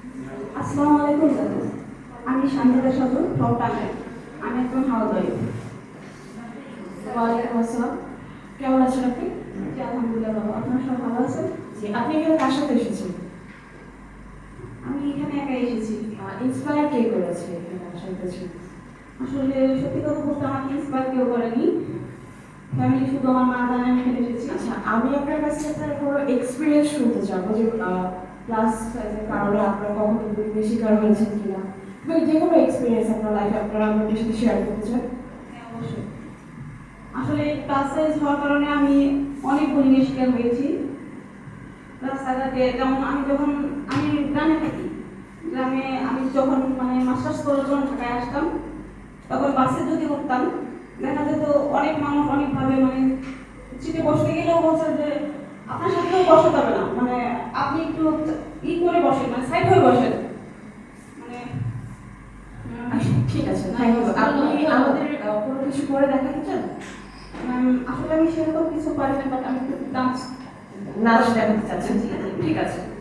আসসালামু আলাইকুম দাদু। আমি শান্তিদা সদর ফ্রম টাঙ্গাইল। আমি একজন হাউসওয়াইফ। ওয়ালাইকুম আসসালাম। কেমন আছেন আপনি? জি আলহামদুলিল্লাহ বাবা, আপনার সব ভালো আছেন? জি, আপনি এখানে কার সাথে এসেছেন? আমি এখানে একা এসেছি। ইন্সপায়ার কে করেছে এখানে আসার পেছনে? আসলে সত্যি কথা বলতে আমাকে ইন্সপায়ার কেউ করেনি, ফ্যামিলি শুধু আমার মা জানে আমি এখানে এসেছি। আচ্ছা, আমি আপনার কাছে আপনার কোনো এক্সপিরিয়েন্স শুনতে চাবো যে ক্লাস ফাইভের কারণে আপনার কখনো দুর্নীতির শিকার হয়েছেন কিনা, বা যে কোনো এক্সপিরিয়েন্স আপনার লাইফে আপনারা আমাদের সাথে শেয়ার করতে চান। হ্যাঁ, অবশ্যই। আসলে ক্লাস সাইজ হওয়ার কারণে আমি অনেক বুলিংয়ের শিকার হয়েছি রাস্তাঘাটে। যেমন আমি গ্রামে থাকি, গ্রামে আমি যখন মানে মাস্টার্স করার জন্য ঢাকায় আসতাম, তখন বাসে যদি উঠতাম দেখা যেত অনেক মানুষ অনেকভাবে মানে সিটে বসতে গেলেও বলছে যে আপনার সাথেও বসা যাবে না, মানে আপনি একটু করে বসেন, মানে সাইড হয়ে বসেন। মানে আচ্ছা, ঠিক আছে, থ্যাংক ইউ। আপনি আমাদের কোনো কিছু করে দেখাতে চান? আসলে আমি সেরকম কিছু পারি না, বাট আমি একটু ডান্স নাচ দেখাতে চাচ্ছেন? ঠিক আছে।